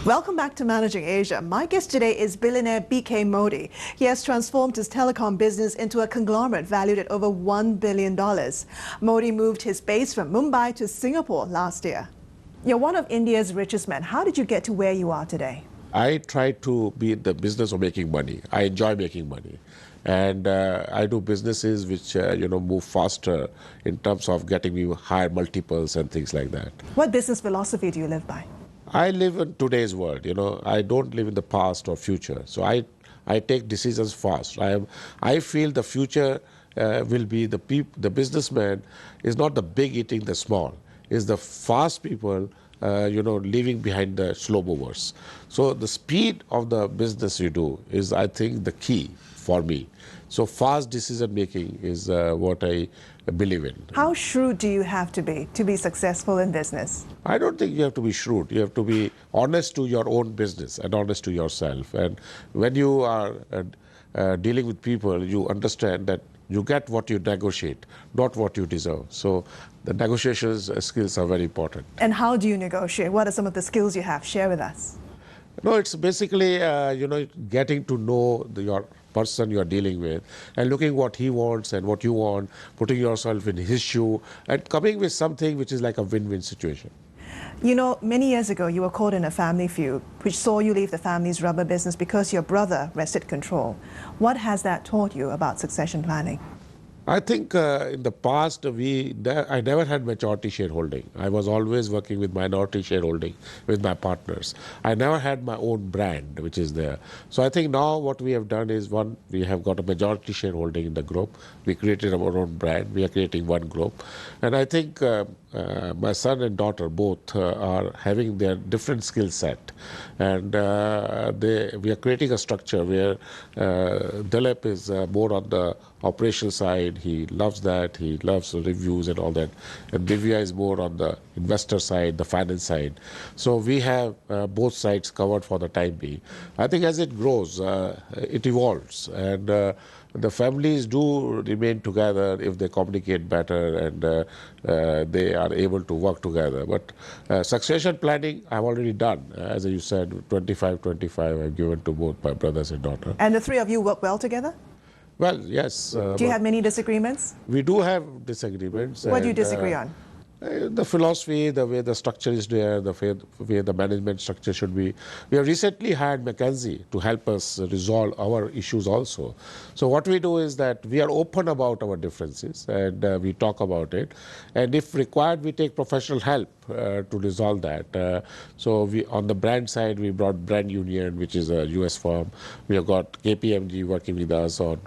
Welcome back to Managing Asia. My guest today is billionaire BK Modi. He has transformed his telecom business into a conglomerate valued at over $1 billion. Modi moved his base from Mumbai to Singapore last year. You're one of India's richest men. How did you get to where you are today? I try to be in the business of making money. I enjoy making money. And I do businesses which, move faster in terms of getting me higher multiples and things like that. What business philosophy do you live by? I live in today's world, I don't live in the past or future. So I take decisions fast. I feel the future will be the businessman is not the big eating the small, is the fast people leaving behind the slow movers. So the speed of the business you do is, I think, the key for me. So fast decision making is what I believe in. How shrewd do you have to be successful in business? I don't think you have to be shrewd. You have to be honest to your own business and honest to yourself. And when you are dealing with people, you understand that you get what you negotiate, not what you deserve. So the negotiations skills are very important. And how do you negotiate? What are some of the skills you have? Share with us. No, it's basically, getting to know your person you're dealing with and looking what he wants and what you want, putting yourself in his shoe and coming with something which is like a win-win situation. You know, many years ago, you were caught in a family feud, which saw you leave the family's rubber business because your brother wrested control. What has that taught you about succession planning? I think in the past, I never had majority shareholding. I was always working with minority shareholding with my partners. I never had my own brand, which is there. So I think now what we have done is, one, we have got a majority shareholding in the group. We created our own brand. We are creating one group. And I think my son and daughter both are having their different skill set. And we are creating a structure where Dilip is more on the operational side. He loves that. He loves the reviews and all that. And Divya is more on the investor side, the finance side. So we have both sides covered for the time being. I think as it grows, it evolves. And the families do remain together if they communicate better and they are able to work together. But succession planning, I've already done. As you said, 25-25 I've given to both my brothers and daughter. And the three of you work well together? Well, yes. Do you have many disagreements? We do have disagreements. What do you disagree on? The philosophy, the way the structure is there, the way the management structure should be. We have recently hired McKinsey to help us resolve our issues also. So what we do is that we are open about our differences and we talk about it. And if required, we take professional help to resolve that. So on the brand side, we brought Brand Union, which is a US firm. We have got KPMG working with us on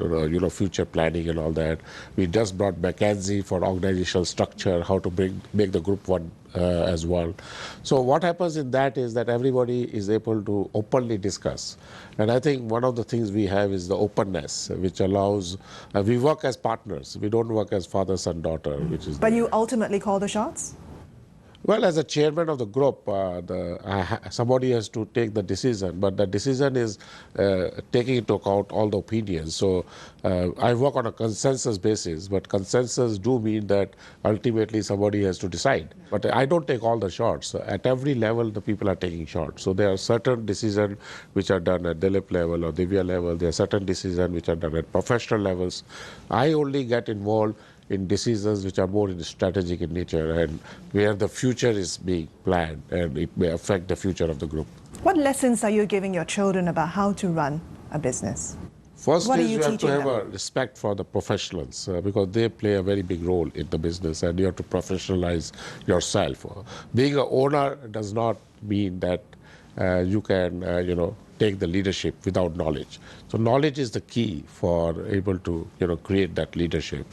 future planning and all that. We just brought McKinsey for organizational structure, how to make the group one as well. So what happens in that is that everybody is able to openly discuss. And I think one of the things we have is the openness, which allows, we work as partners. We don't work as father, son, daughter, which is... But you ultimately call the shots? Well, as a chairman of the group, somebody has to take the decision, but the decision is taking into account all the opinions. So I work on a consensus basis, but consensus do mean that ultimately somebody has to decide. But I don't take all the shots. At every level, the people are taking shots. So there are certain decisions which are done at Dilip level or Divya level. There are certain decisions which are done at professional levels. I only get involved in decisions which are more strategic in nature and where the future is being planned and it may affect the future of the group. What lessons are you giving your children about how to run a business? First is you have to have a respect for the professionals because they play a very big role in the business and you have to professionalize yourself. Being an owner does not mean that you can, take the leadership without knowledge. So knowledge is the key for able to, create that leadership.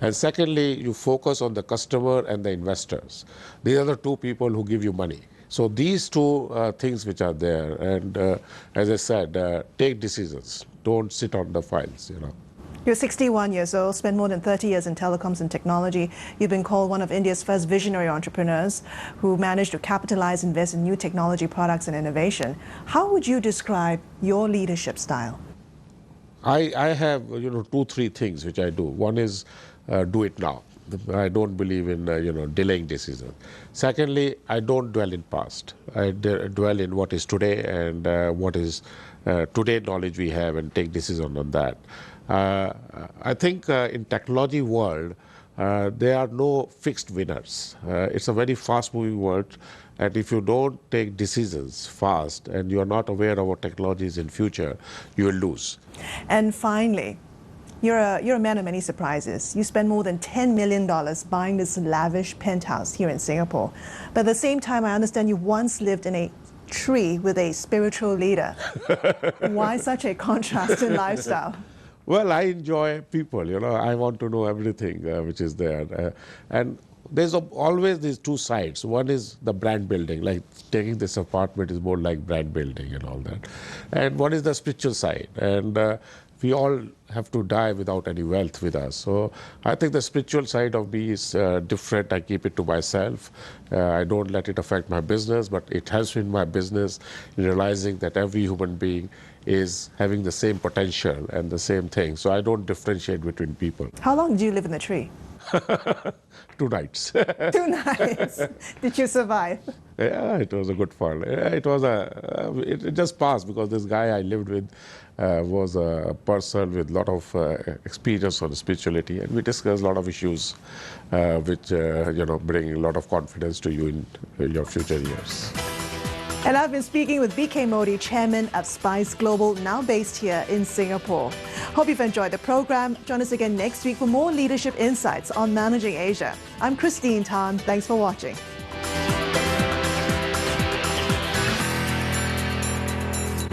And secondly, you focus on the customer and the investors. These are the two people who give you money. So these two things which are there. And as I said, take decisions. Don't sit on the files, You're 61 years old, spent more than 30 years in telecoms and technology. You've been called one of India's first visionary entrepreneurs who managed to capitalize, invest in new technology products and innovation. How would you describe your leadership style? I have, 2-3 things which I do. One is do it now. I don't believe in delaying decisions. Secondly, I don't dwell in past. I dwell in what is today and what is today knowledge we have and take decision on that. I think in technology world, there are no fixed winners. It's a very fast-moving world, and if you don't take decisions fast and you are not aware of what technology is in future, you will lose. And finally, you're a man of many surprises. You spend more than $10 million buying this lavish penthouse here in Singapore. But at the same time, I understand you once lived in a tree with a spiritual leader. Why such a contrast in lifestyle? Well, I enjoy people, I want to know everything which is there. And there's always these two sides. One is the brand building, like taking this apartment is more like brand building and all that. And one is the spiritual side. And we all have to die without any wealth with us. So I think the spiritual side of me is different. I keep it to myself. I don't let it affect my business, but it helps me in my business in realizing that every human being is having the same potential and the same thing. So I don't differentiate between people. How long did you live in the tree? 2 nights. 2 nights. Did you survive? Yeah, it was a good fun. It just passed because this guy I lived with was a person with a lot of experience on spirituality, and we discussed a lot of issues which bring a lot of confidence to you in your future years. And I've been speaking with BK Modi, chairman of Spice Global, now based here in Singapore. Hope you've enjoyed the program. Join us again next week for more leadership insights on managing Asia. I'm Christine Tan. Thanks for watching.